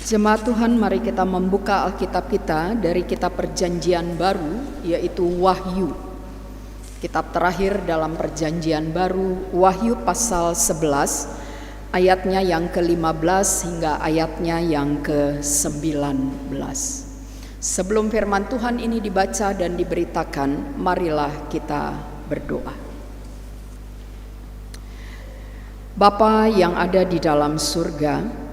Jemaat Tuhan, mari kita membuka Alkitab kita dari kitab Perjanjian Baru, yaitu Wahyu. Kitab terakhir dalam Perjanjian Baru, Wahyu pasal 11, ayatnya yang ke-15 hingga ayatnya yang ke-19. Sebelum firman Tuhan ini dibaca dan diberitakan, marilah kita berdoa. Bapa yang ada di dalam surga,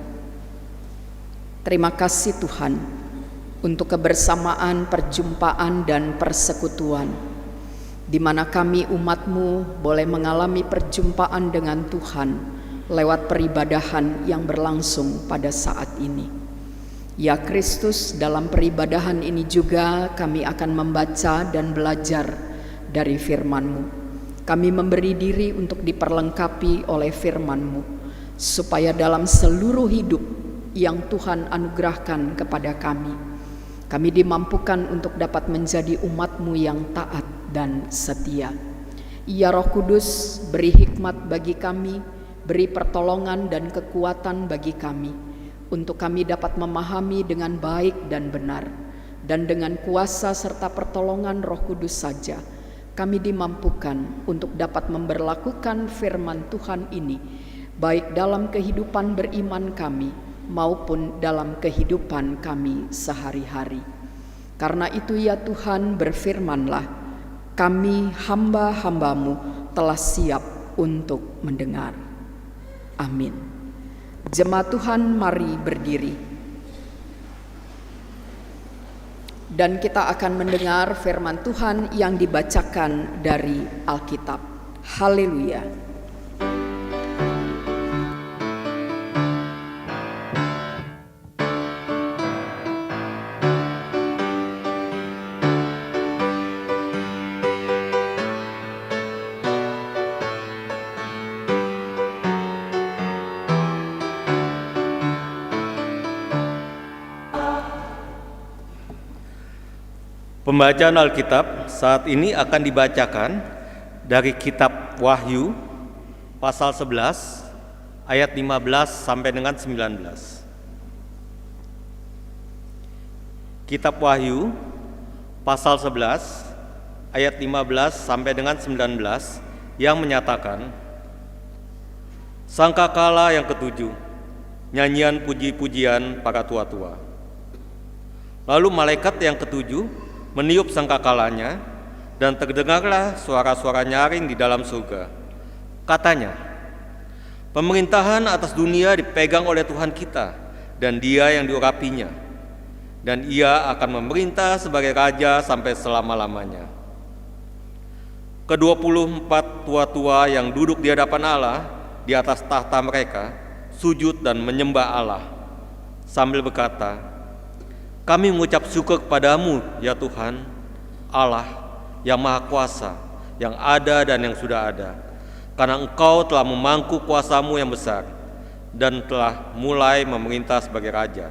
terima kasih Tuhan untuk kebersamaan, perjumpaan, dan persekutuan di mana kami umat-Mu boleh mengalami perjumpaan dengan Tuhan lewat peribadahan yang berlangsung pada saat ini. Ya Kristus, dalam peribadahan ini juga kami akan membaca dan belajar dari firman-Mu. Kami memberi diri untuk diperlengkapi oleh firman-Mu, supaya dalam seluruh hidup yang Tuhan anugerahkan kepada kami dimampukan untuk dapat menjadi umat-Mu yang taat dan setia. Ya Roh Kudus, beri hikmat bagi kami, beri pertolongan dan kekuatan bagi kami, untuk kami dapat memahami dengan baik dan benar, dan dengan kuasa serta pertolongan Roh Kudus saja, kami dimampukan untuk dapat memberlakukan firman Tuhan ini, baik dalam kehidupan beriman kami, maupun dalam kehidupan kami sehari-hari. Karena itu ya Tuhan, berfirmanlah, kami hamba-hamba-Mu telah siap untuk mendengar. Amin. Jemaat Tuhan, mari berdiri. Dan kita akan mendengar firman Tuhan yang dibacakan dari Alkitab. Haleluya. Pembacaan Alkitab saat ini akan dibacakan dari kitab Wahyu pasal 11 ayat 15 sampai dengan 19. Kitab Wahyu pasal 11 ayat 15 sampai dengan 19 yang menyatakan, sangkakala yang ketujuh, nyanyian puji-pujian para tua-tua. Lalu malaikat yang ketujuh meniup sangkakalanya, dan terdengarlah suara-suara nyaring di dalam surga. Katanya, pemerintahan atas dunia dipegang oleh Tuhan kita, dan Dia yang diurapinya, dan Ia akan memerintah sebagai Raja sampai selama-lamanya. Ke-24 tua-tua yang duduk di hadapan Allah di atas tahta mereka sujud dan menyembah Allah sambil berkata, kami mengucap syukur kepadamu ya Tuhan, Allah yang Maha Kuasa, yang ada dan yang sudah ada, karena Engkau telah memangku kuasa-Mu yang besar dan telah mulai memerintah sebagai Raja.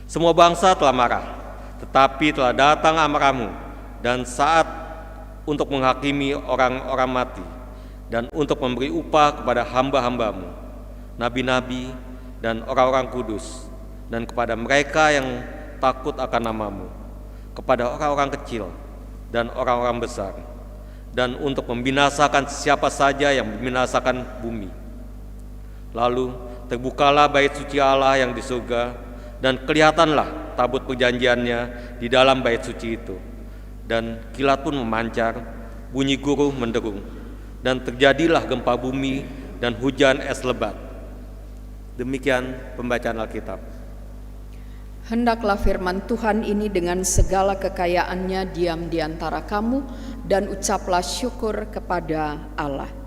Semua bangsa telah marah, tetapi telah datang amarah-Mu dan saat untuk menghakimi orang-orang mati dan untuk memberi upah kepada hamba-hamba-Mu, nabi-nabi dan orang-orang kudus, dan kepada mereka yang takut akan nama-Mu, kepada orang-orang kecil dan orang-orang besar, dan untuk membinasakan siapa saja yang membinasakan bumi. Lalu terbukalah bait suci Allah yang di surga, dan kelihatanlah tabut perjanjiannya di dalam bait suci itu, dan kilat pun memancar, bunyi guruh menderu, dan terjadilah gempa bumi dan hujan es lebat. Demikian pembacaan Alkitab. Hendaklah firman Tuhan ini dengan segala kekayaannya diam di antara kamu, dan ucaplah syukur kepada Allah.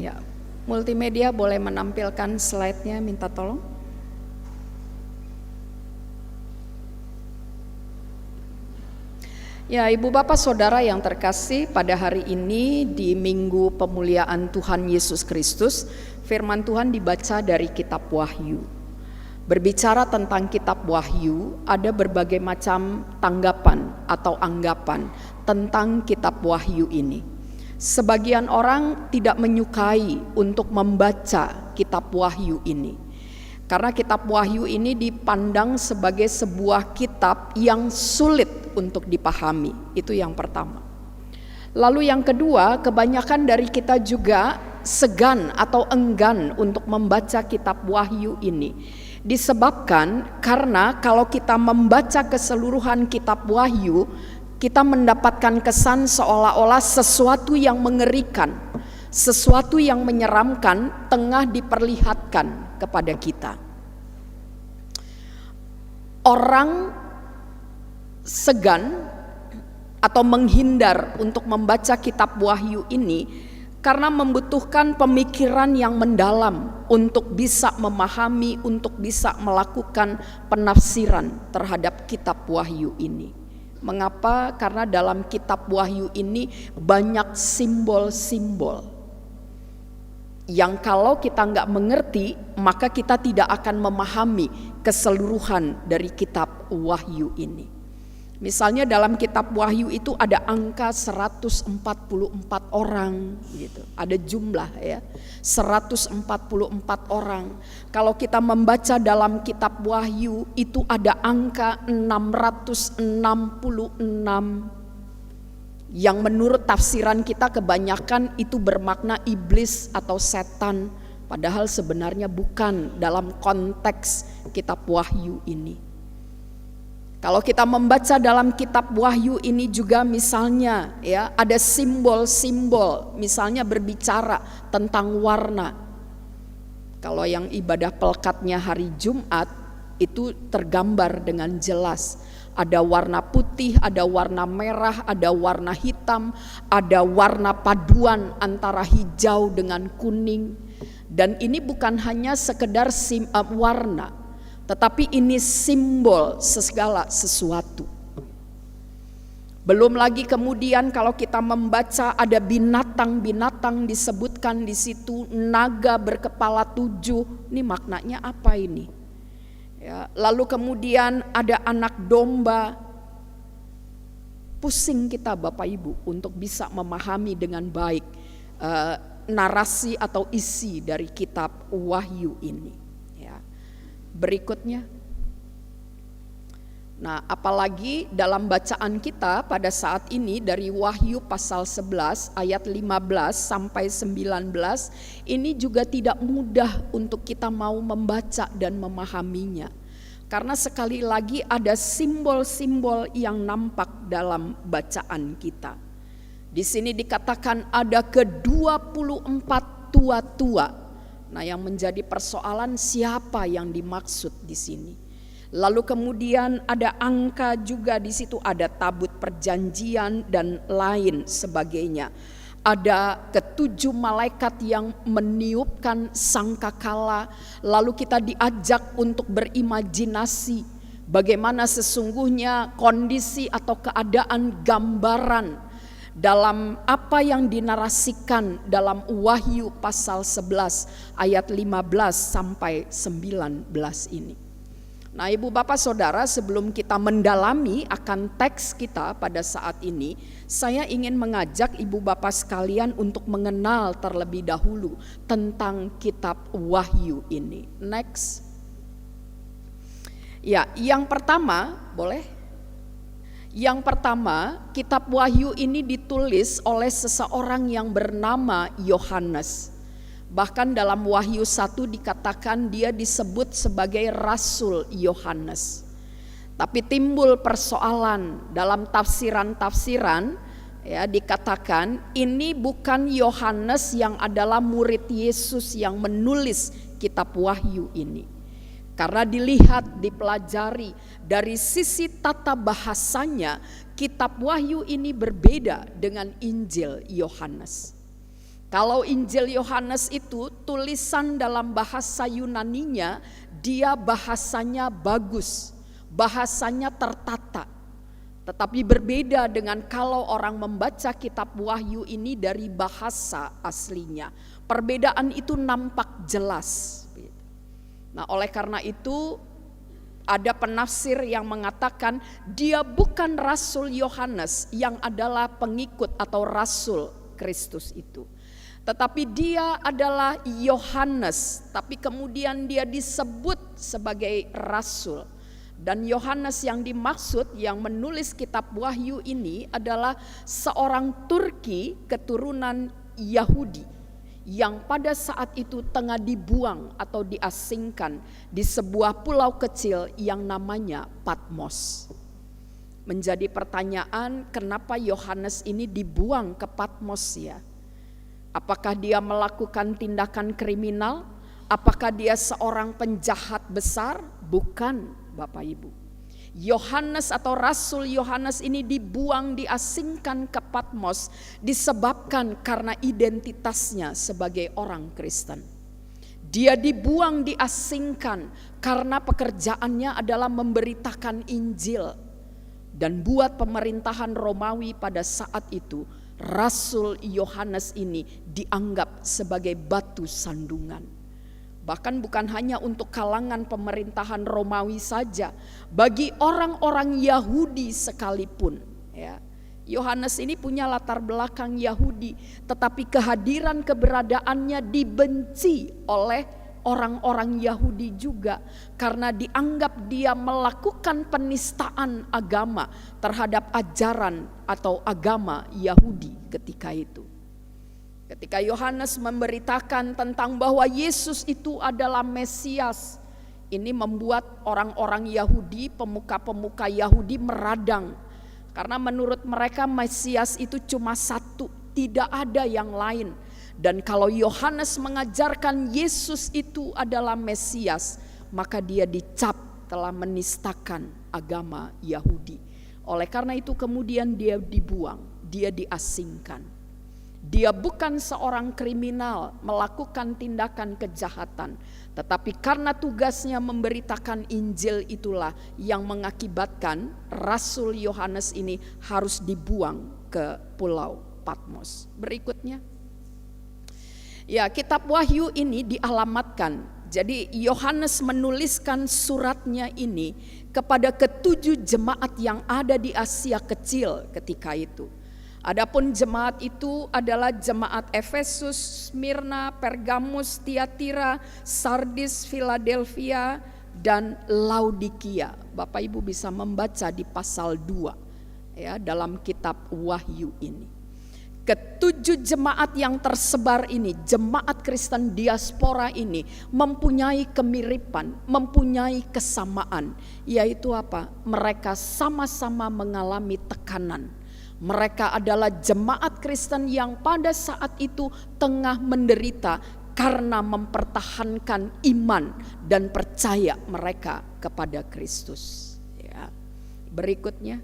Ya, multimedia boleh menampilkan slide-nya, minta tolong. Ya, Ibu Bapak Saudara yang terkasih, pada hari ini di Minggu Pemuliaan Tuhan Yesus Kristus, firman Tuhan dibaca dari kitab Wahyu. Berbicara tentang kitab Wahyu, ada berbagai macam tanggapan atau anggapan tentang kitab Wahyu ini. Sebagian orang tidak menyukai untuk membaca kitab Wahyu ini, karena kitab Wahyu ini dipandang sebagai sebuah kitab yang sulit untuk dipahami. Itu yang pertama. Lalu yang kedua, kebanyakan dari kita juga segan atau enggan untuk membaca kitab Wahyu ini. Disebabkan karena kalau kita membaca keseluruhan kitab Wahyu, kita mendapatkan kesan seolah-olah sesuatu yang mengerikan, sesuatu yang menyeramkan tengah diperlihatkan kepada kita. Orang segan atau menghindar untuk membaca kitab Wahyu ini karena membutuhkan pemikiran yang mendalam untuk bisa memahami, untuk bisa melakukan penafsiran terhadap kitab Wahyu ini. Mengapa? Karena dalam kitab Wahyu ini banyak simbol-simbol yang kalau kita nggak mengerti, maka kita tidak akan memahami keseluruhan dari kitab Wahyu ini. Misalnya dalam kitab Wahyu itu ada angka 144 orang gitu. Ada jumlah ya, 144 orang. Kalau kita membaca dalam kitab Wahyu itu ada angka 666 yang menurut tafsiran kita kebanyakan itu bermakna iblis atau setan, padahal sebenarnya bukan dalam konteks kitab Wahyu ini. Kalau kita membaca dalam kitab Wahyu ini juga misalnya ya ada simbol-simbol, misalnya berbicara tentang warna. Kalau yang ibadah pelkatnya hari Jumat itu tergambar dengan jelas. Ada warna putih, ada warna merah, ada warna hitam, ada warna paduan antara hijau dengan kuning. Dan ini bukan hanya sekedar warna, tetapi ini simbol segala sesuatu. Belum lagi kemudian kalau kita membaca ada binatang-binatang disebutkan di situ, naga berkepala 7. Ini maknanya apa ini? Ya, lalu kemudian ada anak domba. Pusing kita Bapak Ibu untuk bisa memahami dengan baik narasi atau isi dari kitab Wahyu ini. Ya. Berikutnya. Nah, apalagi dalam bacaan kita pada saat ini dari Wahyu pasal 11 ayat 15 sampai 19, ini juga tidak mudah untuk kita mau membaca dan memahaminya. Karena sekali lagi ada simbol-simbol yang nampak dalam bacaan kita. Di sini dikatakan ada ke-24 tua-tua. Nah, yang menjadi persoalan siapa yang dimaksud di sini. Lalu kemudian ada angka juga di situ, ada tabut perjanjian dan lain sebagainya. Ada ke-7 malaikat yang meniupkan sangkakala. Lalu kita diajak untuk berimajinasi bagaimana sesungguhnya kondisi atau keadaan gambaran dalam apa yang dinarasikan dalam Wahyu pasal 11 ayat 15 sampai 19 ini. Nah, Ibu Bapak Saudara, sebelum kita mendalami akan teks kita pada saat ini, saya ingin mengajak Ibu Bapak sekalian untuk mengenal terlebih dahulu tentang kitab Wahyu ini. Next. Ya, yang pertama, boleh? Yang pertama, kitab Wahyu ini ditulis oleh seseorang yang bernama Yohanes. Bahkan dalam Wahyu 1 dikatakan dia disebut sebagai Rasul Yohanes. Tapi timbul persoalan dalam tafsiran-tafsiran, ya, dikatakan ini bukan Yohanes yang adalah murid Yesus yang menulis kitab Wahyu ini. Karena dilihat, dipelajari dari sisi tata bahasanya, kitab Wahyu ini berbeda dengan Injil Yohanes. Kalau Injil Yohanes itu tulisan dalam bahasa Yunaninya, dia bahasanya bagus, bahasanya tertata. Tetapi berbeda dengan kalau orang membaca kitab Wahyu ini dari bahasa aslinya. Perbedaan itu nampak jelas. Nah, oleh karena itu ada penafsir yang mengatakan dia bukan Rasul Yohanes yang adalah pengikut atau Rasul Kristus itu. Tetapi dia adalah Yohanes, tapi kemudian dia disebut sebagai rasul. Dan Yohanes yang dimaksud yang menulis kitab Wahyu ini adalah seorang Turki keturunan Yahudi yang pada saat itu tengah dibuang atau diasingkan di sebuah pulau kecil yang namanya Patmos. Menjadi pertanyaan, kenapa Yohanes ini dibuang ke Patmos ya? Apakah dia melakukan tindakan kriminal? Apakah dia seorang penjahat besar? Bukan, Bapak Ibu. Yohanes atau Rasul Yohanes ini dibuang, diasingkan ke Patmos disebabkan karena identitasnya sebagai orang Kristen. Dia dibuang, diasingkan karena pekerjaannya adalah memberitakan Injil. Dan buat pemerintahan Romawi pada saat itu, Rasul Yohanes ini dianggap sebagai batu sandungan. Bahkan bukan hanya untuk kalangan pemerintahan Romawi saja, bagi orang-orang Yahudi sekalipun ya. Yohanes ini punya latar belakang Yahudi, tetapi kehadiran keberadaannya dibenci oleh orang-orang Yahudi juga karena dianggap dia melakukan penistaan agama terhadap ajaran atau agama Yahudi ketika itu. Ketika Yohanes memberitakan tentang bahwa Yesus itu adalah Mesias, ini membuat orang-orang Yahudi, pemuka-pemuka Yahudi meradang. Karena menurut mereka Mesias itu cuma satu, tidak ada yang lain. Dan kalau Yohanes mengajarkan Yesus itu adalah Mesias, maka dia dicap telah menistakan agama Yahudi. Oleh karena itu kemudian dia dibuang, dia diasingkan. Dia bukan seorang kriminal melakukan tindakan kejahatan, tetapi karena tugasnya memberitakan Injil itulah yang mengakibatkan Rasul Yohanes ini harus dibuang ke Pulau Patmos. Berikutnya. Ya, kitab Wahyu ini dialamatkan. Jadi Yohanes menuliskan suratnya ini kepada ketujuh jemaat yang ada di Asia Kecil ketika itu. Adapun jemaat itu adalah jemaat Efesus, Smyrna, Pergamus, Tiatira, Sardis, Philadelphia, dan Laodikia. Bapak Ibu bisa membaca di pasal 2 ya dalam kitab Wahyu ini. Ketujuh jemaat yang tersebar ini, jemaat Kristen diaspora ini mempunyai kemiripan, mempunyai kesamaan, yaitu apa? Mereka sama-sama mengalami tekanan. Mereka adalah jemaat Kristen yang pada saat itu tengah menderita karena mempertahankan iman dan percaya mereka kepada Kristus. Ya. Berikutnya.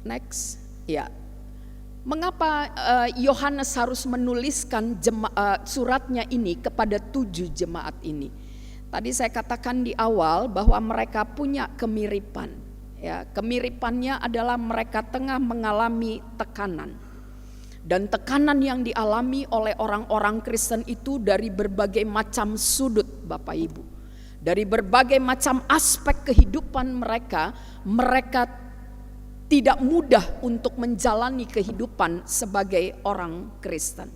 Next, ya. Mengapa Yohanes harus menuliskan suratnya ini kepada 7 jemaat ini? Tadi saya katakan di awal bahwa mereka punya kemiripan. Ya, kemiripannya adalah mereka tengah mengalami tekanan. Dan tekanan yang dialami oleh orang-orang Kristen itu dari berbagai macam sudut, Bapak Ibu. Dari berbagai macam aspek kehidupan mereka tidak mudah untuk menjalani kehidupan sebagai orang Kristen.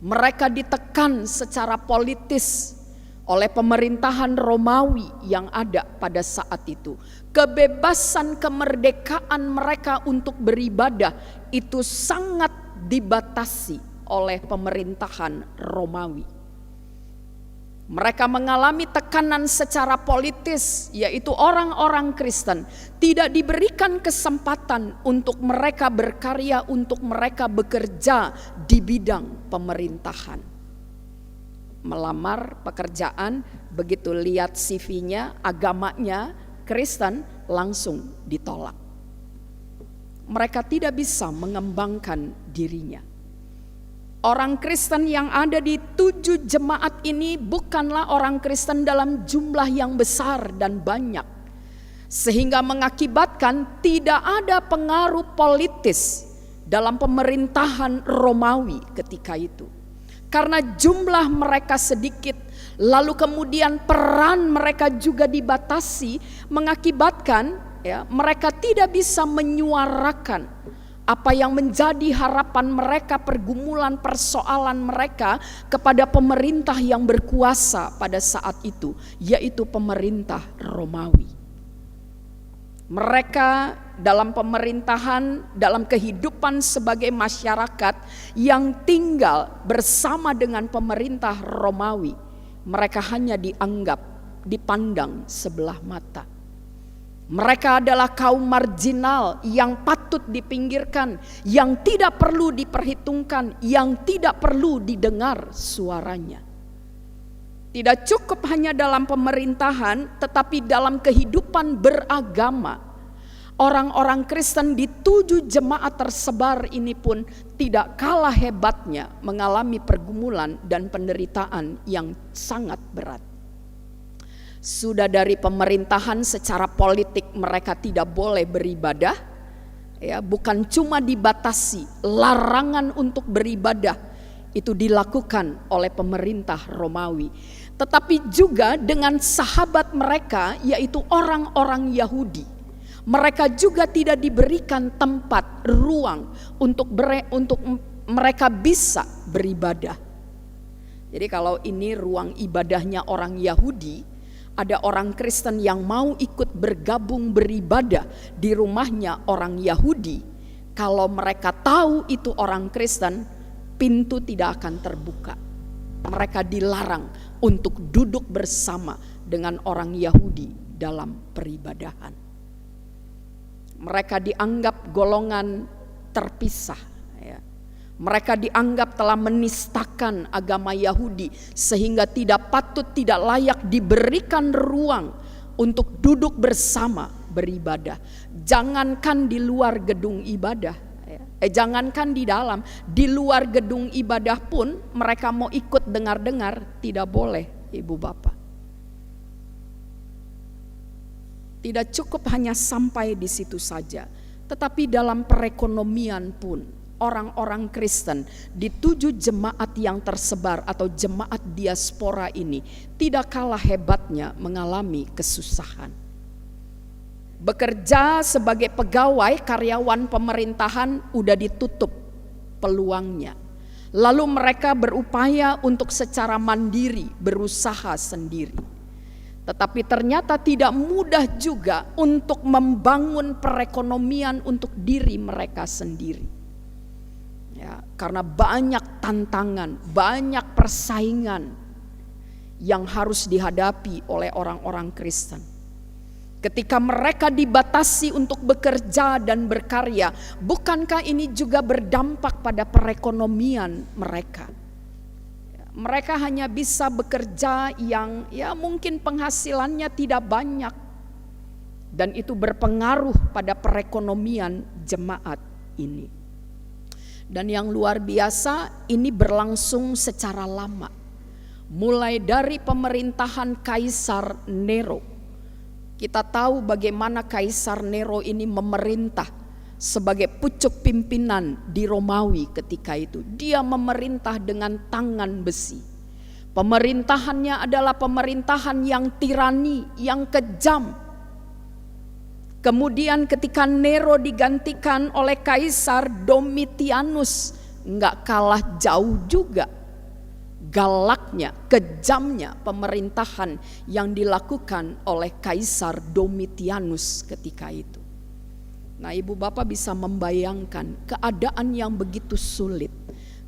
Mereka ditekan secara politis oleh pemerintahan Romawi yang ada pada saat itu. Kebebasan kemerdekaan mereka untuk beribadah itu sangat dibatasi oleh pemerintahan Romawi. Mereka mengalami tekanan secara politis, yaitu orang-orang Kristen tidak diberikan kesempatan untuk mereka berkarya, untuk mereka bekerja di bidang pemerintahan. Melamar pekerjaan, begitu lihat CV-nya, agamanya Kristen, langsung ditolak. mereka tidak bisa mengembangkan dirinya. Orang Kristen yang ada di 7 jemaat ini bukanlah orang Kristen dalam jumlah yang besar dan banyak, sehingga mengakibatkan tidak ada pengaruh politis dalam pemerintahan Romawi ketika itu. Karena jumlah mereka sedikit, lalu kemudian peran mereka juga dibatasi, mengakibatkan mereka tidak bisa menyuarakan apa yang menjadi harapan mereka, pergumulan, persoalan mereka kepada pemerintah yang berkuasa pada saat itu, yaitu pemerintah Romawi. Mereka dalam pemerintahan, dalam kehidupan sebagai masyarakat yang tinggal bersama dengan pemerintah Romawi, mereka hanya dipandang sebelah mata. Mereka adalah kaum marginal yang patut dipinggirkan, yang tidak perlu diperhitungkan, yang tidak perlu didengar suaranya. Tidak cukup hanya dalam pemerintahan, tetapi dalam kehidupan beragama. Orang-orang Kristen di 7 jemaat tersebar ini pun tidak kalah hebatnya mengalami pergumulan dan penderitaan yang sangat berat. Sudah dari pemerintahan secara politik mereka tidak boleh beribadah, bukan cuma dibatasi, larangan untuk beribadah itu dilakukan oleh pemerintah Romawi, tetapi juga dengan sahabat mereka yaitu orang-orang Yahudi. Mereka juga tidak diberikan tempat, ruang untuk mereka bisa beribadah. Jadi kalau ini ruang ibadahnya orang Yahudi, ada orang Kristen yang mau ikut bergabung beribadah di rumahnya orang Yahudi, kalau mereka tahu itu orang Kristen, pintu tidak akan terbuka. Mereka dilarang untuk duduk bersama dengan orang Yahudi dalam peribadahan. Mereka dianggap golongan terpisah. Mereka dianggap telah menistakan agama Yahudi, sehingga tidak patut, tidak layak diberikan ruang untuk duduk bersama beribadah. Jangankan di luar gedung ibadah, jangankan di dalam, di luar gedung ibadah pun mereka mau ikut dengar-dengar tidak boleh, ibu bapak. Tidak cukup hanya sampai di situ saja, tetapi dalam perekonomian pun orang-orang Kristen di 7 jemaat yang tersebar atau jemaat diaspora ini tidak kalah hebatnya mengalami kesusahan. Bekerja sebagai pegawai karyawan pemerintahan udah ditutup peluangnya. Lalu mereka berupaya untuk secara mandiri berusaha sendiri. Tetapi ternyata tidak mudah juga untuk membangun perekonomian untuk diri mereka sendiri. Karena banyak tantangan, banyak persaingan yang harus dihadapi oleh orang-orang Kristen. Ketika mereka dibatasi untuk bekerja dan berkarya, bukankah ini juga berdampak pada perekonomian mereka? Mereka hanya bisa bekerja yang mungkin penghasilannya tidak banyak, dan itu berpengaruh pada perekonomian jemaat ini. Dan yang luar biasa, ini berlangsung secara lama. Mulai dari pemerintahan Kaisar Nero. Kita tahu bagaimana Kaisar Nero ini memerintah sebagai pucuk pimpinan di Romawi ketika itu. Dia memerintah dengan tangan besi. Pemerintahannya adalah pemerintahan yang tirani, yang kejam. Kemudian ketika Nero digantikan oleh Kaisar Domitianus, enggak kalah jauh juga galaknya, kejamnya pemerintahan yang dilakukan oleh Kaisar Domitianus ketika itu. Nah, ibu bapak bisa membayangkan keadaan yang begitu sulit,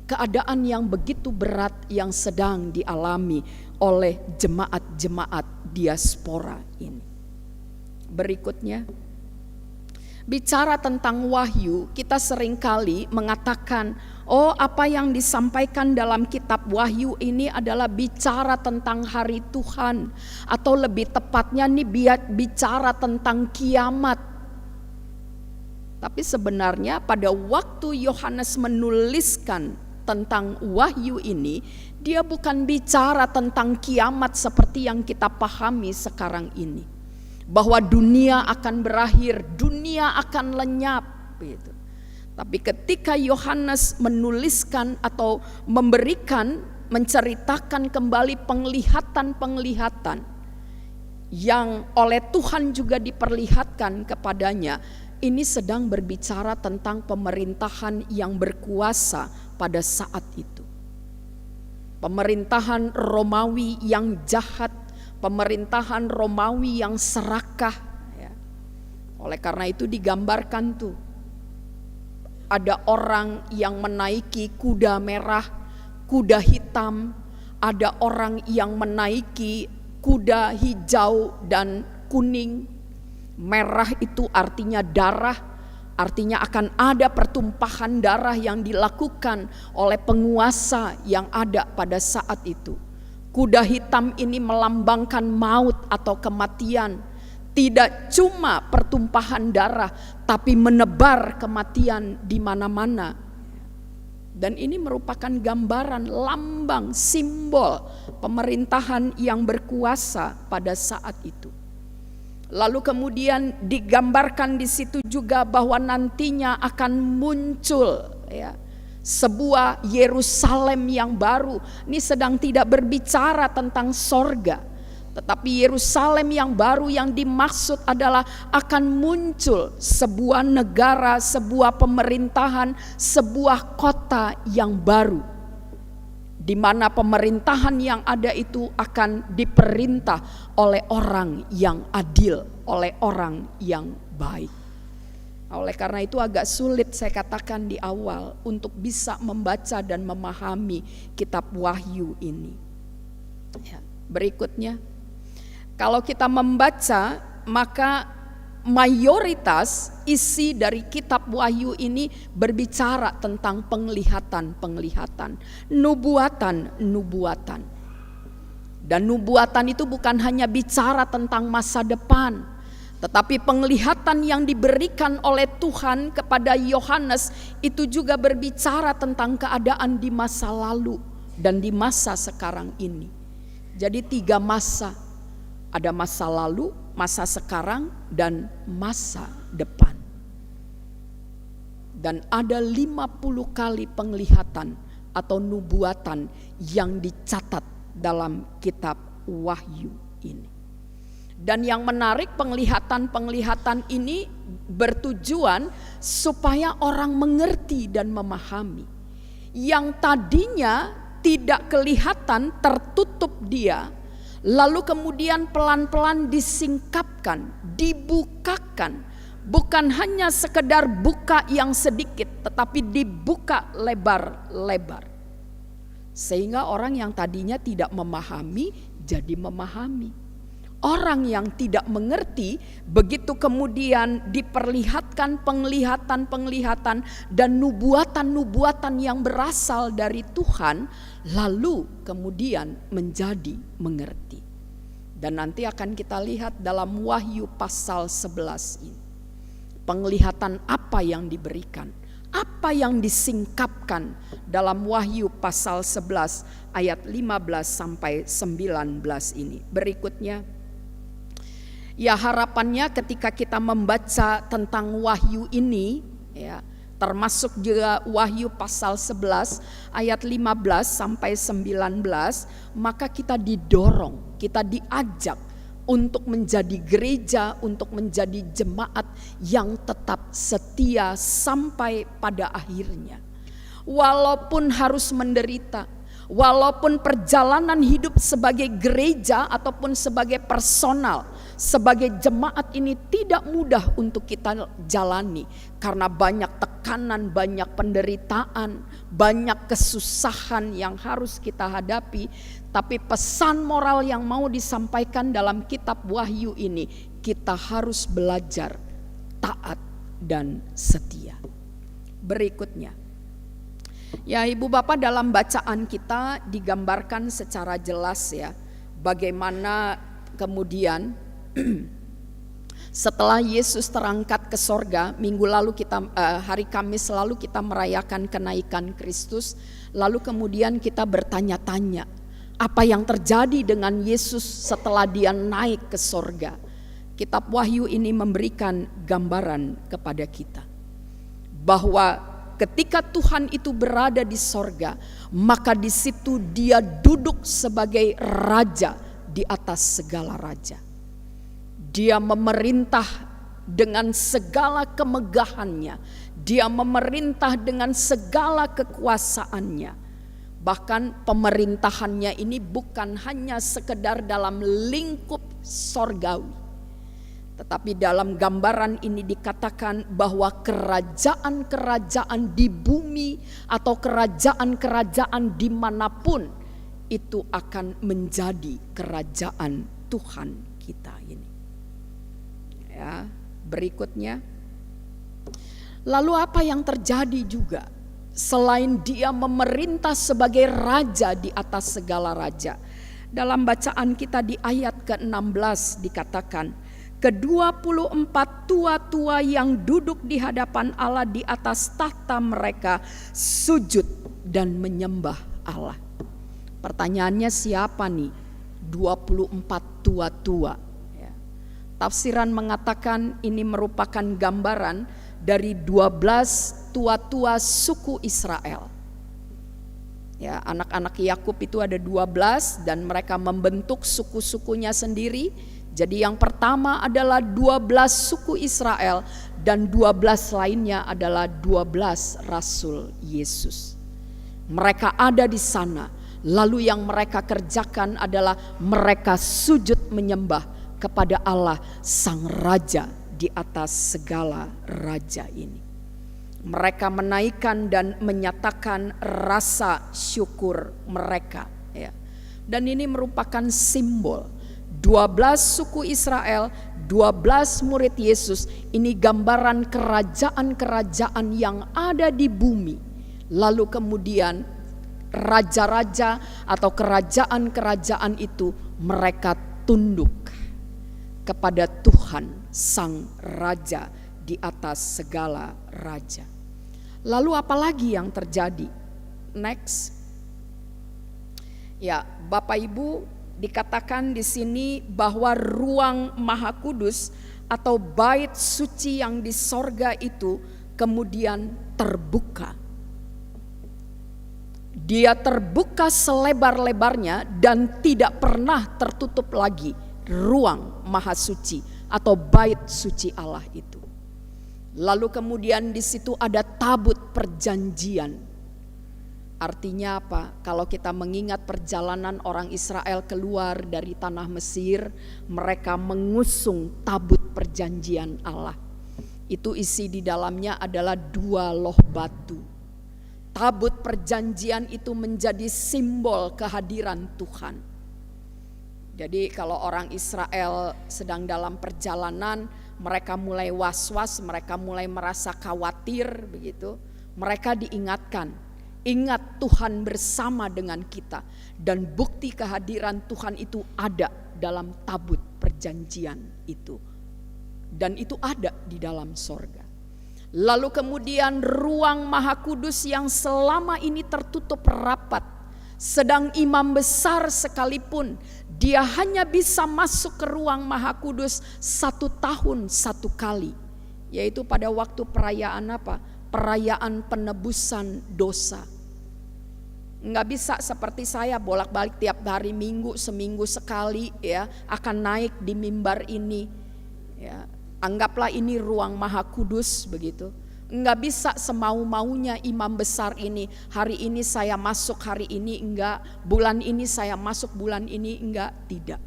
keadaan yang begitu berat yang sedang dialami oleh jemaat-jemaat diaspora ini. Berikutnya, bicara tentang wahyu, kita seringkali mengatakan, apa yang disampaikan dalam kitab Wahyu ini adalah bicara tentang hari Tuhan, atau lebih tepatnya nih bicara tentang kiamat. Tapi sebenarnya pada waktu Yohanes menuliskan tentang wahyu ini, dia bukan bicara tentang kiamat seperti yang kita pahami sekarang ini. Bahwa dunia akan berakhir, dunia akan lenyap gitu. Tapi ketika Yohanes menuliskan atau menceritakan kembali penglihatan-penglihatan yang oleh Tuhan juga diperlihatkan kepadanya, ini sedang berbicara tentang pemerintahan yang berkuasa pada saat itu. Pemerintahan Romawi yang jahat, pemerintahan Romawi yang serakah. Ya. Oleh karena itu digambarkan tuh, ada orang yang menaiki kuda merah, kuda hitam, ada orang yang menaiki kuda hijau dan kuning. Merah itu artinya darah, artinya akan ada pertumpahan darah yang dilakukan oleh penguasa yang ada pada saat itu. Kuda hitam ini melambangkan maut atau kematian. Tidak cuma pertumpahan darah, tapi menebar kematian di mana-mana. Dan ini merupakan gambaran, lambang, simbol pemerintahan yang berkuasa pada saat itu. Lalu kemudian digambarkan di situ juga bahwa nantinya akan muncul ya, sebuah Yerusalem yang baru. Ini sedang tidak berbicara tentang sorga, tetapi Yerusalem yang baru yang dimaksud adalah akan muncul sebuah negara, sebuah pemerintahan, sebuah kota yang baru, di mana pemerintahan yang ada itu akan diperintah oleh orang yang adil, oleh orang yang baik. Oleh karena itu agak sulit saya katakan di awal untuk bisa membaca dan memahami kitab Wahyu ini. Ya, berikutnya, kalau kita membaca, maka mayoritas isi dari kitab Wahyu ini berbicara tentang penglihatan-penglihatan, nubuatan-nubuatan. Dan nubuatan itu bukan hanya bicara tentang masa depan, tetapi penglihatan yang diberikan oleh Tuhan kepada Yohanes itu juga berbicara tentang keadaan di masa lalu dan di masa sekarang ini. Jadi 3 masa. Ada masa lalu, masa sekarang, dan masa depan. Dan ada 50 kali penglihatan atau nubuatan yang dicatat dalam kitab Wahyu ini. Dan yang menarik, penglihatan-penglihatan ini bertujuan supaya orang mengerti dan memahami. Yang tadinya tidak kelihatan, tertutup dia, lalu kemudian pelan-pelan disingkapkan, dibukakan. Bukan hanya sekedar buka yang sedikit, tetapi dibuka lebar-lebar. Sehingga orang yang tadinya tidak memahami, jadi memahami. Orang yang tidak mengerti, begitu kemudian diperlihatkan penglihatan-penglihatan dan nubuatan-nubuatan yang berasal dari Tuhan, lalu kemudian menjadi mengerti. Dan nanti akan kita lihat dalam Wahyu pasal 11 ini. Penglihatan apa yang diberikan, apa yang disingkapkan dalam Wahyu pasal 11 ayat 15 sampai 19 ini. Berikutnya, ya harapannya ketika kita membaca tentang Wahyu ini, ya, termasuk juga Wahyu pasal 11 ayat 15 sampai 19, maka kita didorong, kita diajak untuk menjadi gereja, untuk menjadi jemaat yang tetap setia sampai pada akhirnya. Walaupun harus menderita, walaupun perjalanan hidup sebagai gereja ataupun sebagai personal, sebagai jemaat ini tidak mudah untuk kita jalani. Karena banyak tekanan, banyak penderitaan, banyak kesusahan yang harus kita hadapi. Tapi pesan moral yang mau disampaikan dalam kitab Wahyu ini, kita harus belajar taat dan setia. Berikutnya, ya Ibu Bapak, dalam bacaan kita digambarkan secara jelas ya, bagaimana kemudian Setelah Yesus terangkat ke sorga, minggu lalu hari Kamis lalu kita merayakan kenaikan Kristus. Lalu kemudian kita bertanya-tanya, apa yang terjadi dengan Yesus setelah dia naik ke sorga? Kitab Wahyu ini memberikan gambaran kepada kita bahwa ketika Tuhan itu berada di sorga, maka di situ dia duduk sebagai raja di atas segala raja. Dia memerintah dengan segala kemegahannya. Dia memerintah dengan segala kekuasaannya. Bahkan pemerintahannya ini bukan hanya sekedar dalam lingkup sorgawi. Tetapi dalam gambaran ini dikatakan bahwa kerajaan-kerajaan di bumi atau kerajaan-kerajaan dimanapun itu akan menjadi kerajaan Tuhan kita ini. Ya, berikutnya, lalu apa yang terjadi juga selain dia memerintah sebagai raja di atas segala raja? Dalam bacaan kita di ayat ke-16 dikatakan, ke-24 tua-tua yang duduk di hadapan Allah di atas tahta mereka sujud dan menyembah Allah. Pertanyaannya, siapa nih 24 tua-tua? Tafsiran mengatakan ini merupakan gambaran dari 12 tua-tua suku Israel. Ya, anak-anak Yakub itu ada 12 dan mereka membentuk suku-sukunya sendiri. Jadi yang pertama adalah 12 suku Israel dan 12 lainnya adalah 12 rasul Yesus. Mereka ada di sana. Lalu yang mereka kerjakan adalah mereka sujud menyembah kepada Allah Sang Raja di atas segala raja ini. Mereka menaikkan dan menyatakan rasa syukur mereka. Ya. Dan ini merupakan simbol 12 suku Israel, 12 murid Yesus. Ini gambaran kerajaan-kerajaan yang ada di bumi. Lalu kemudian raja-raja atau kerajaan-kerajaan itu mereka tunduk kepada Tuhan Sang Raja di atas segala raja. Lalu apalagi yang terjadi? Next. Ya, Bapak Ibu, dikatakan di sini bahwa ruang Maha Kudus atau bait suci yang di sorga itu kemudian terbuka. Dia terbuka selebar-lebarnya dan tidak pernah tertutup lagi. Ruang Maha Suci atau bait suci Allah itu. Lalu kemudian di situ ada tabut perjanjian. Artinya apa? Kalau kita mengingat perjalanan orang Israel keluar dari tanah Mesir, mereka mengusung tabut perjanjian Allah. Itu isi di dalamnya adalah 2 loh batu. Tabut perjanjian itu menjadi simbol kehadiran Tuhan. Jadi kalau orang Israel sedang dalam perjalanan, mereka mulai was-was, mereka mulai merasa khawatir begitu. Mereka diingatkan, ingat Tuhan bersama dengan kita. Dan bukti kehadiran Tuhan itu ada dalam tabut perjanjian itu. Dan itu ada di dalam sorga. Lalu kemudian ruang Maha Kudus yang selama ini tertutup rapat. Sedang imam besar sekalipun, dia hanya bisa masuk ke ruang Maha Kudus 1 tahun 1 kali. Yaitu pada waktu perayaan apa? Perayaan penebusan dosa. Nggak bisa seperti saya bolak-balik tiap hari Minggu, seminggu sekali ya, akan naik di mimbar ini. Ya, anggaplah ini ruang Maha Kudus begitu. Enggak bisa semau-maunya imam besar ini. Hari ini saya masuk, hari ini enggak. Bulan ini saya masuk, bulan ini enggak. Tidak.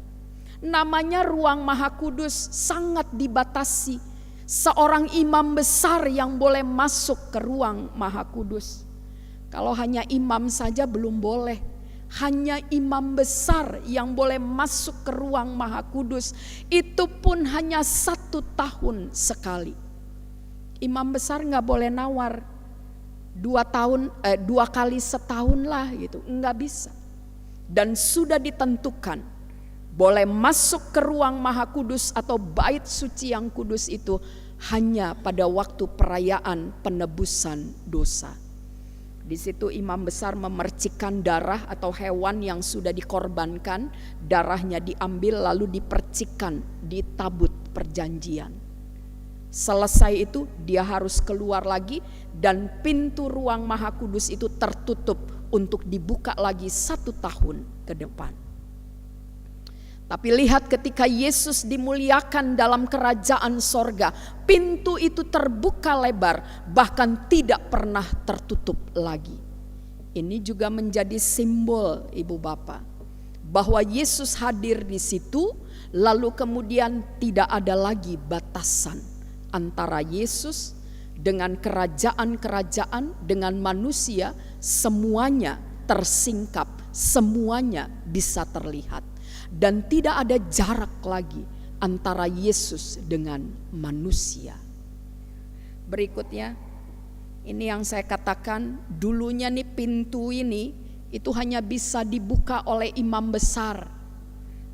Namanya ruang Maha Kudus sangat dibatasi. Seorang imam besar yang boleh masuk ke ruang Maha Kudus. Kalau hanya imam saja belum boleh. Hanya imam besar yang boleh masuk ke ruang Maha Kudus. Itu pun hanya 1 tahun sekali. Imam besar nggak boleh nawar 2 kali setahun lah gitu, nggak bisa. Dan sudah ditentukan boleh masuk ke ruang maha kudus atau bait suci yang kudus itu hanya pada waktu perayaan penebusan dosa. Di situ imam besar memercikkan darah atau hewan yang sudah dikorbankan, darahnya diambil lalu dipercikkan di tabut perjanjian. Selesai itu dia harus keluar lagi dan pintu ruang maha kudus itu tertutup untuk dibuka lagi 1 tahun ke depan. Tapi lihat ketika Yesus dimuliakan dalam kerajaan sorga, pintu itu terbuka lebar, bahkan tidak pernah tertutup lagi. Ini juga menjadi simbol Ibu Bapak, bahwa Yesus hadir di situ, lalu kemudian tidak ada lagi batasan antara Yesus dengan kerajaan-kerajaan, dengan manusia, semuanya tersingkap, semuanya bisa terlihat. Dan tidak ada jarak lagi antara Yesus dengan manusia. Berikutnya, ini yang saya katakan, dulunya nih pintu ini itu hanya bisa dibuka oleh imam besar,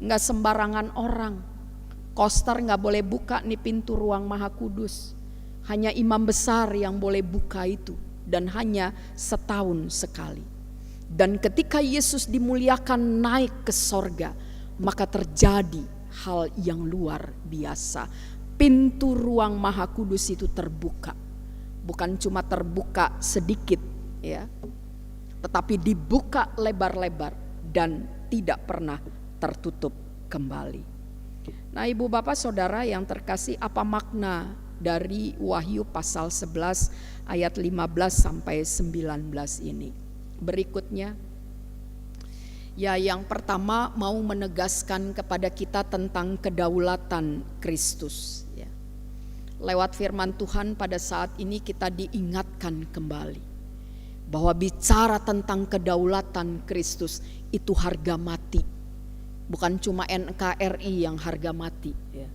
nggak sembarangan orang. Koster nggak boleh buka nih pintu ruang maha kudus, hanya imam besar yang boleh buka itu, dan hanya setahun sekali. Dan ketika Yesus dimuliakan naik ke sorga, maka terjadi hal yang luar biasa. Pintu ruang maha kudus itu terbuka. Bukan cuma terbuka sedikit ya, tetapi dibuka lebar-lebar dan tidak pernah tertutup kembali. Nah, Ibu Bapak Saudara yang terkasih, apa makna dari Wahyu pasal 11 ayat 15 sampai 19 ini? Berikutnya, ya, yang pertama mau menegaskan kepada kita tentang kedaulatan Kristus. Ya. Lewat firman Tuhan pada saat ini kita diingatkan kembali bahwa bicara tentang kedaulatan Kristus itu harga mati. Bukan cuma NKRI yang harga mati. Ya.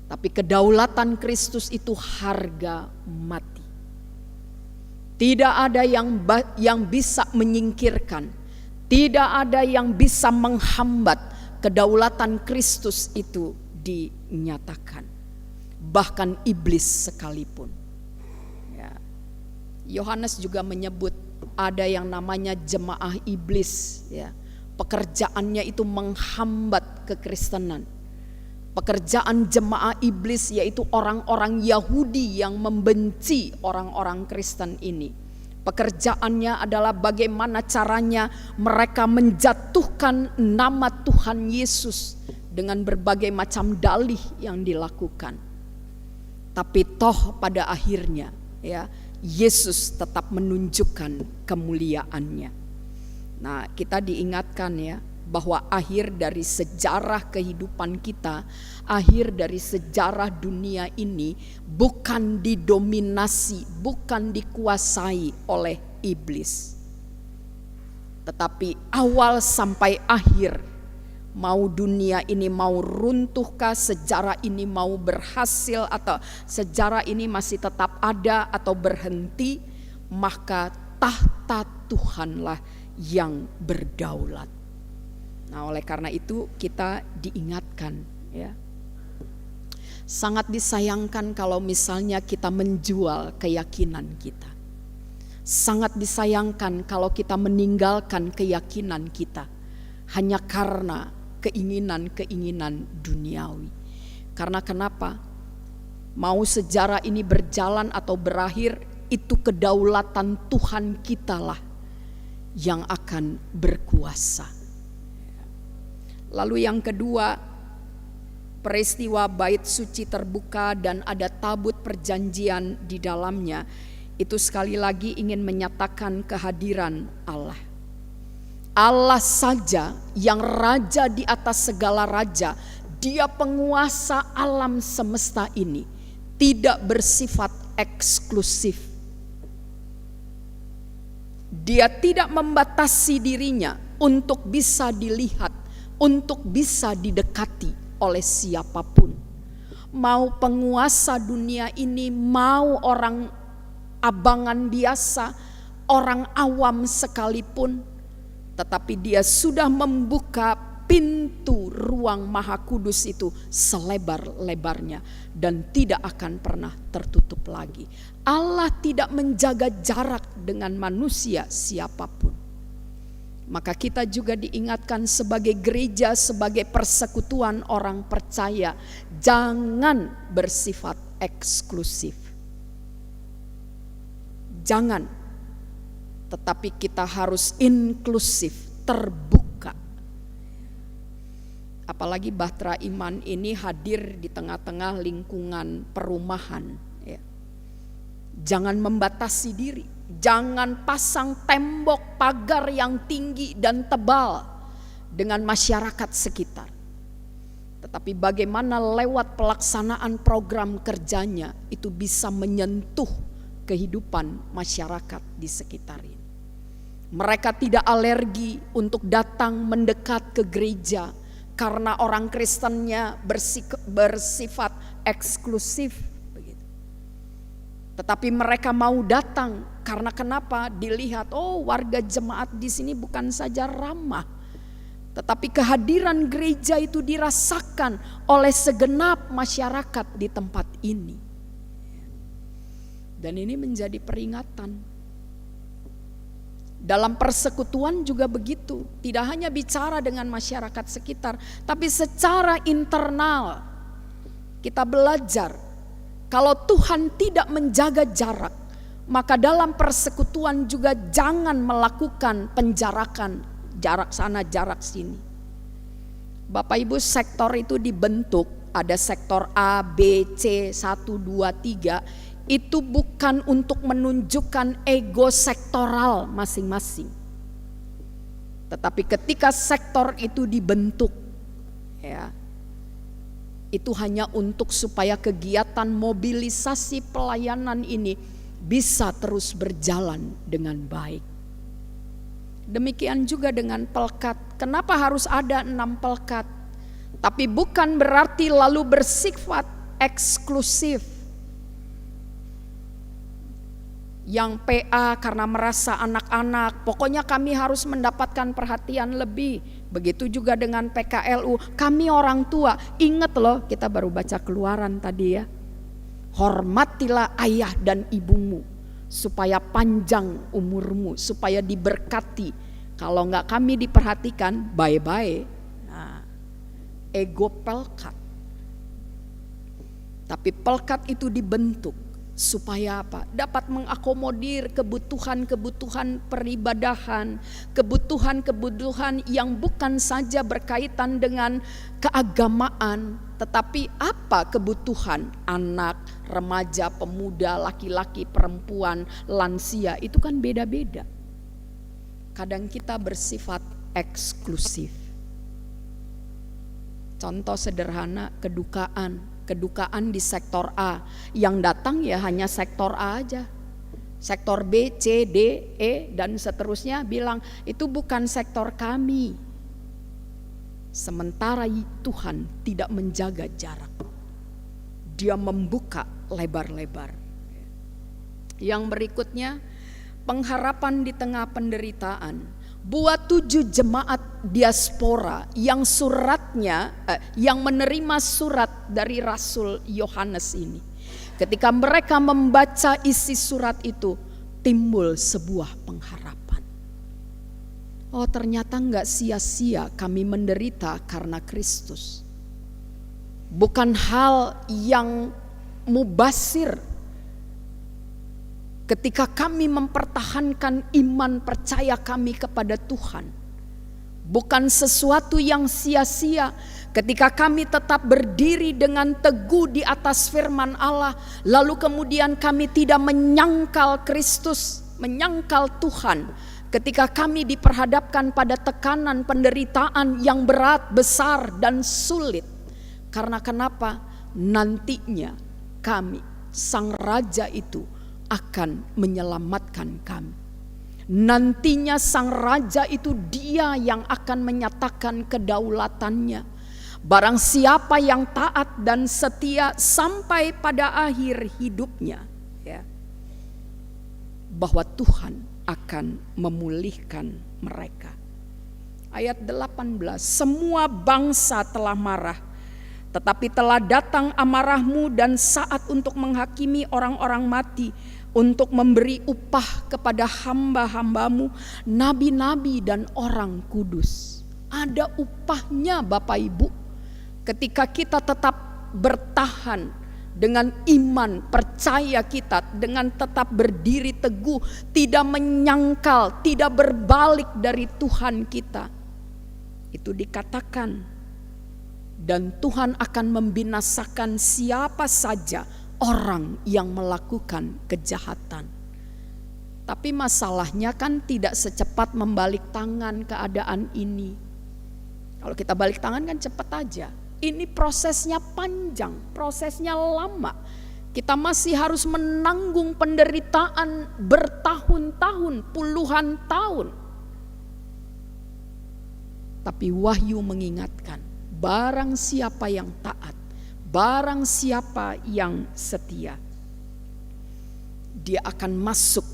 Tapi kedaulatan Kristus itu harga mati. Tidak ada yang bisa menyingkirkan. Tidak ada yang bisa menghambat kedaulatan Kristus itu dinyatakan. Bahkan iblis sekalipun. Ya. Yohanes juga menyebut ada yang namanya jemaah iblis. Ya. Pekerjaannya itu menghambat kekristenan. Pekerjaan jemaah iblis yaitu orang-orang Yahudi yang membenci orang-orang Kristen ini. Pekerjaannya adalah bagaimana caranya mereka menjatuhkan nama Tuhan Yesus dengan berbagai macam dalih yang dilakukan. Tapi toh pada akhirnya ya, Yesus tetap menunjukkan kemuliaannya. Nah, kita diingatkan ya bahwa akhir dari sejarah kehidupan kita, akhir dari sejarah dunia ini bukan didominasi, bukan dikuasai oleh iblis. Tetapi awal sampai akhir, mau dunia ini mau runtuhkah, sejarah ini mau berhasil atau sejarah ini masih tetap ada atau berhenti, maka tahta Tuhanlah yang berdaulat. Nah, oleh karena itu kita diingatkan ya. Sangat disayangkan kalau misalnya kita menjual keyakinan kita. Sangat disayangkan kalau kita meninggalkan keyakinan kita hanya karena keinginan-keinginan duniawi. Karena kenapa? Mau sejarah ini berjalan atau berakhir, itu kedaulatan Tuhan kitalah yang akan berkuasa. Lalu yang kedua, peristiwa bait suci terbuka dan ada tabut perjanjian di dalamnya, itu sekali lagi ingin menyatakan kehadiran Allah. Allah saja yang raja di atas segala raja, dia penguasa alam semesta ini, tidak bersifat eksklusif. Dia tidak membatasi dirinya untuk bisa dilihat, untuk bisa didekati oleh siapapun. Mau penguasa dunia ini, mau orang abangan biasa, orang awam sekalipun, tetapi dia sudah membuka pintu ruang maha kudus itu selebar-lebarnya dan tidak akan pernah tertutup lagi. Allah tidak menjaga jarak dengan manusia siapapun. Maka kita juga diingatkan sebagai gereja, sebagai persekutuan orang percaya, jangan bersifat eksklusif. Jangan, tetapi kita harus inklusif, terbuka. Apalagi Bahtera Iman ini hadir di tengah-tengah lingkungan perumahan. Ya. Jangan membatasi diri, jangan pasang tembok pagar yang tinggi dan tebal dengan masyarakat sekitar. Tetapi bagaimana lewat pelaksanaan program kerjanya itu bisa menyentuh kehidupan masyarakat di sekitar ini. Mereka tidak alergi untuk datang mendekat ke gereja karena orang Kristennya bersifat eksklusif. Begitu. Tetapi mereka mau datang karena kenapa? Dilihat, oh warga jemaat di sini bukan saja ramah, tetapi kehadiran gereja itu dirasakan oleh segenap masyarakat di tempat ini. Dan ini menjadi peringatan. Dalam persekutuan juga begitu. Tidak hanya bicara dengan masyarakat sekitar, tapi secara internal kita belajar. Kalau Tuhan tidak menjaga jarak, maka dalam persekutuan juga jangan melakukan penjarakan, jarak sana jarak sini. Bapak Ibu, sektor itu dibentuk, ada sektor A, B, C, 1, 2, 3. Itu bukan untuk menunjukkan ego sektoral masing-masing. Tetapi ketika sektor itu dibentuk, ya, itu hanya untuk supaya kegiatan mobilisasi pelayanan ini bisa terus berjalan dengan baik. Demikian juga dengan pelkat. Kenapa harus ada 6 pelkat? Tapi bukan berarti lalu bersifat eksklusif. Yang PA karena merasa anak-anak, pokoknya kami harus mendapatkan perhatian lebih. Begitu juga dengan PKLU, kami orang tua. Ingat loh, kita baru baca Keluaran tadi ya. Hormatilah ayah dan ibumu, supaya panjang umurmu, supaya diberkati. Kalau enggak kami diperhatikan, bye-bye. Nah, ego pelkat. Tapi pelkat itu dibentuk supaya apa? Dapat mengakomodir kebutuhan-kebutuhan peribadahan, kebutuhan-kebutuhan yang bukan saja berkaitan dengan keagamaan, tetapi apa kebutuhan anak, remaja, pemuda, laki-laki, perempuan, lansia, itu kan beda-beda. Kadang kita bersifat eksklusif. Contoh sederhana, kedukaan di sektor A, yang datang ya hanya sektor A aja. Sektor B, C, D, E dan seterusnya bilang itu bukan sektor kami. Sementara Tuhan tidak menjaga jarak. Dia membuka lebar-lebar. Yang berikutnya, pengharapan di tengah penderitaan. Buat 7 jemaat diaspora yang yang menerima surat dari Rasul Yohanes ini. Ketika mereka membaca isi surat itu, timbul sebuah pengharapan. Oh, ternyata enggak sia-sia kami menderita karena Kristus. Bukan hal yang mubasir ketika kami mempertahankan iman percaya kami kepada Tuhan. Bukan sesuatu yang sia-sia ketika kami tetap berdiri dengan teguh di atas firman Allah, lalu kemudian kami tidak menyangkal Kristus, menyangkal Tuhan. Ketika kami diperhadapkan pada tekanan penderitaan yang berat, besar dan sulit. Karena kenapa? Nantinya kami, Sang Raja itu akan menyelamatkan kami. Nantinya Sang Raja itu Dia yang akan menyatakan kedaulatannya. Barang siapa yang taat dan setia sampai pada akhir hidupnya, ya, bahwa Tuhan akan memulihkan mereka. Ayat 18, semua bangsa telah marah, tetapi telah datang amarahmu dan saat untuk menghakimi orang-orang mati, untuk memberi upah kepada hamba-hambamu, nabi-nabi dan orang kudus. Ada upahnya Bapak Ibu, ketika kita tetap bertahan dengan iman, percaya kita, dengan tetap berdiri teguh, tidak menyangkal, tidak berbalik dari Tuhan kita. Itu dikatakan, dan Tuhan akan membinasakan siapa saja orang yang melakukan kejahatan. Tapi masalahnya kan tidak secepat membalik tangan keadaan ini. Kalau kita balik tangan kan cepat aja. Ini prosesnya panjang, prosesnya lama. Kita masih harus menanggung penderitaan bertahun-tahun, puluhan tahun. Tapi Wahyu mengingatkan, barang siapa yang taat, barang siapa yang setia, dia akan masuk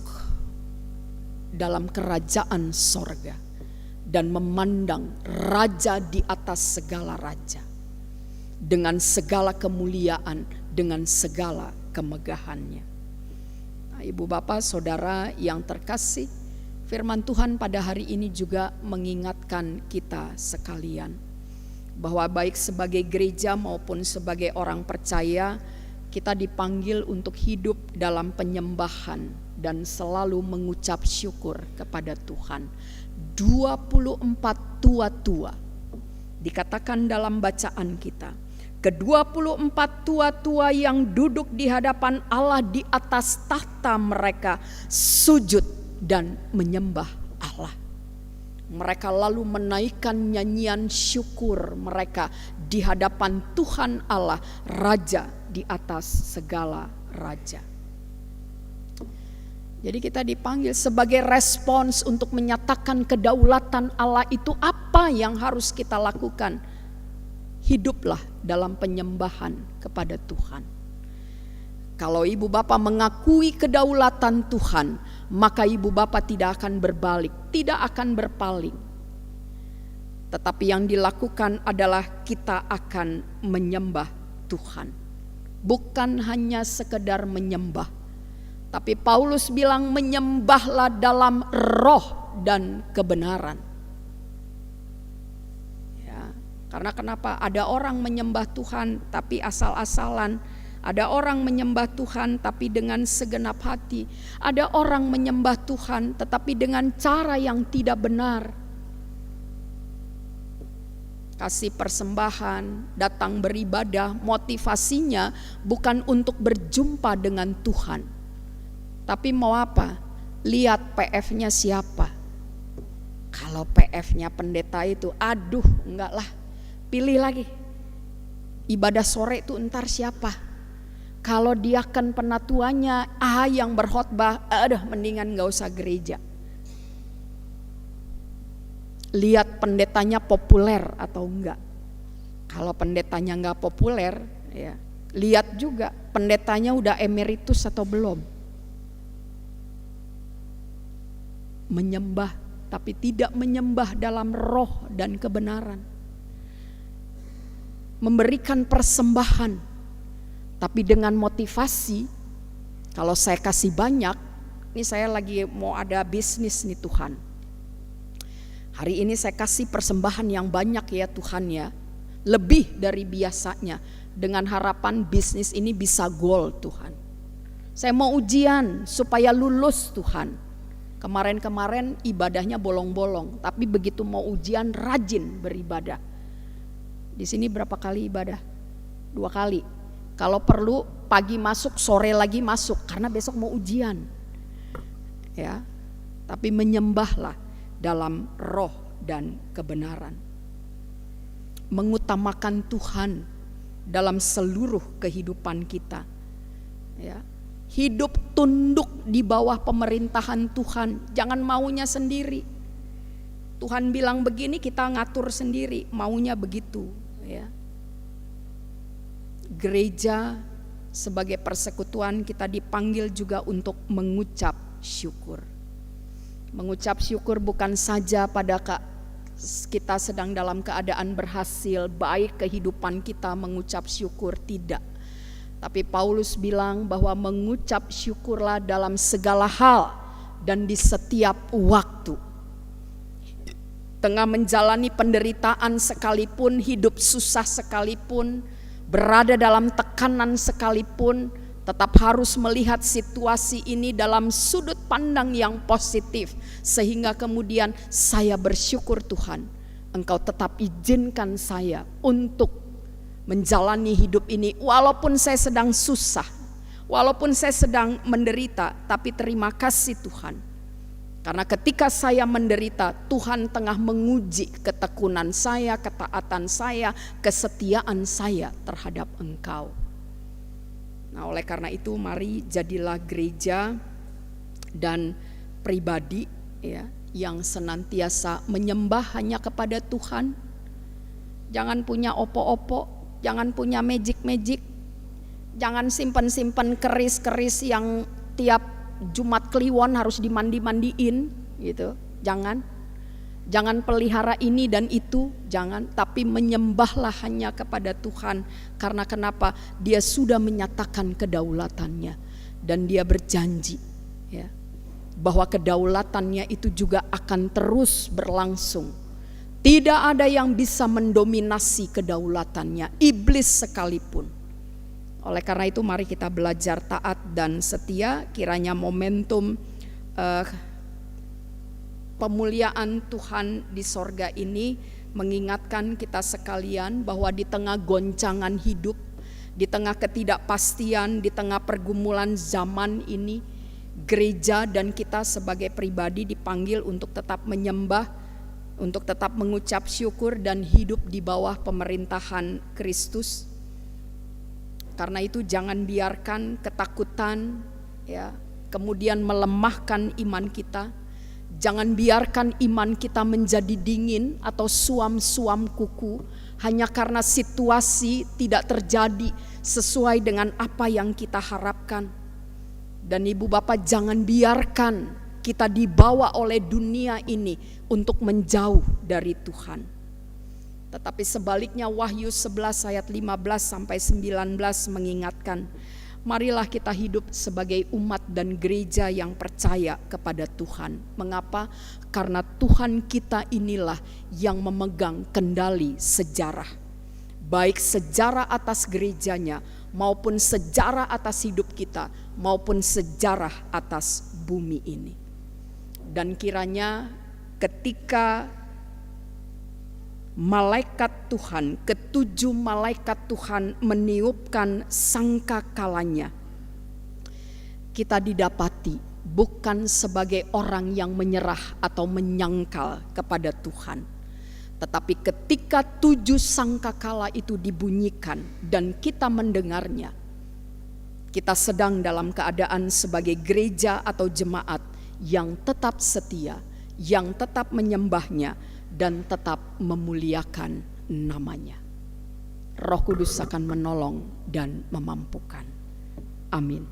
dalam kerajaan sorga dan memandang raja di atas segala raja, dengan segala kemuliaan, dengan segala kemegahannya. Nah, Ibu Bapak Saudara yang terkasih, firman Tuhan pada hari ini juga mengingatkan kita sekalian, bahwa baik sebagai gereja maupun sebagai orang percaya, kita dipanggil untuk hidup dalam penyembahan dan selalu mengucap syukur kepada Tuhan. 24 tua-tua dikatakan dalam bacaan kita, ke-24 tua-tua yang duduk di hadapan Allah di atas tahta mereka sujud dan menyembah Allah. Mereka lalu menaikkan nyanyian syukur mereka di hadapan Tuhan Allah, Raja di atas segala raja. Jadi kita dipanggil sebagai respons untuk menyatakan kedaulatan Allah. Itu apa yang harus kita lakukan? Hiduplah dalam penyembahan kepada Tuhan. Kalau ibu bapak mengakui kedaulatan Tuhan, maka ibu bapak tidak akan berbalik, tidak akan berpaling. Tetapi yang dilakukan adalah kita akan menyembah Tuhan. Bukan hanya sekedar menyembah, tapi Paulus bilang menyembahlah dalam roh dan kebenaran. Ya, karena kenapa? Ada orang menyembah Tuhan tapi asal-asalan. Ada orang menyembah Tuhan tapi dengan segenap hati. Ada orang menyembah Tuhan tetapi dengan cara yang tidak benar. Kasih persembahan, datang beribadah, motivasinya bukan untuk berjumpa dengan Tuhan. Tapi mau apa? Lihat PF-nya siapa. Kalau PF-nya pendeta itu, aduh enggak lah, pilih lagi. Ibadah sore itu entar siapa? Kalau dia kan penatuannya yang berkhotbah, mendingan gak usah gereja. Lihat pendetanya populer atau enggak. Kalau pendetanya enggak populer, ya lihat juga pendetanya udah emeritus atau belum. Menyembah tapi tidak menyembah dalam roh dan kebenaran. Memberikan persembahan tapi dengan motivasi, kalau saya kasih banyak, ini saya lagi mau ada bisnis nih Tuhan. Hari ini saya kasih persembahan yang banyak ya Tuhan ya, lebih dari biasanya, dengan harapan bisnis ini bisa goal Tuhan. Saya mau ujian supaya lulus Tuhan. Kemarin-kemarin ibadahnya bolong-bolong, tapi begitu mau ujian rajin beribadah. Di sini berapa kali ibadah? 2 kali. Kalau perlu pagi masuk, sore lagi masuk karena besok mau ujian. Ya. Tapi menyembahlah dalam roh dan kebenaran. Mengutamakan Tuhan dalam seluruh kehidupan kita. Ya. Hidup tunduk di bawah pemerintahan Tuhan, jangan maunya sendiri. Tuhan bilang begini, kita ngatur sendiri, maunya begitu, ya. Gereja sebagai persekutuan kita dipanggil juga untuk mengucap syukur. Mengucap syukur bukan saja pada kita sedang dalam keadaan berhasil, baik kehidupan kita mengucap syukur, tidak. Tapi Paulus bilang bahwa mengucap syukurlah dalam segala hal dan di setiap waktu. Tengah menjalani penderitaan sekalipun, hidup susah sekalipun, berada dalam tekanan sekalipun, tetap harus melihat situasi ini dalam sudut pandang yang positif. Sehingga kemudian saya bersyukur Tuhan, Engkau tetap izinkan saya untuk menjalani hidup ini. Walaupun saya sedang susah, walaupun saya sedang menderita, tapi terima kasih Tuhan. Karena ketika saya menderita, Tuhan tengah menguji ketekunan saya, ketaatan saya, kesetiaan saya terhadap Engkau. Nah, oleh karena itu mari jadilah gereja dan pribadi ya yang senantiasa menyembah hanya kepada Tuhan. Jangan punya opo-opo, jangan punya magic-magic, jangan simpan-simpan keris-keris yang tiap Jumat Kliwon harus dimandi-mandiin gitu. Jangan pelihara ini dan itu, jangan, tapi menyembahlah hanya kepada Tuhan. Karena kenapa? Dia sudah menyatakan kedaulatannya dan dia berjanji ya, bahwa kedaulatannya itu juga akan terus berlangsung. Tidak ada yang bisa mendominasi kedaulatannya, iblis sekalipun. Oleh karena itu mari kita belajar taat dan setia, kiranya momentum pemuliaan Tuhan di sorga ini mengingatkan kita sekalian bahwa di tengah goncangan hidup, di tengah ketidakpastian, di tengah pergumulan zaman ini, gereja dan kita sebagai pribadi dipanggil untuk tetap menyembah, untuk tetap mengucap syukur dan hidup di bawah pemerintahan Kristus. Karena itu jangan biarkan ketakutan ya kemudian melemahkan iman kita. Jangan biarkan iman kita menjadi dingin atau suam-suam kuku hanya karena situasi tidak terjadi sesuai dengan apa yang kita harapkan. Dan Ibu Bapak, jangan biarkan kita dibawa oleh dunia ini untuk menjauh dari Tuhan. Tetapi sebaliknya Wahyu 11 ayat 15 sampai 19 mengingatkan, marilah kita hidup sebagai umat dan gereja yang percaya kepada Tuhan. Mengapa? Karena Tuhan kita inilah yang memegang kendali sejarah. Baik sejarah atas gerejanya, maupun sejarah atas hidup kita, maupun sejarah atas bumi ini. Dan kiranya ketika malaikat Tuhan, ketujuh malaikat Tuhan meniupkan sangkakalanya, kita didapati bukan sebagai orang yang menyerah atau menyangkal kepada Tuhan, tetapi ketika tujuh sangkakala itu dibunyikan dan kita mendengarnya, kita sedang dalam keadaan sebagai gereja atau jemaat yang tetap setia, yang tetap menyembahnya, dan tetap memuliakan namanya. Roh Kudus akan menolong dan memampukan. Amin.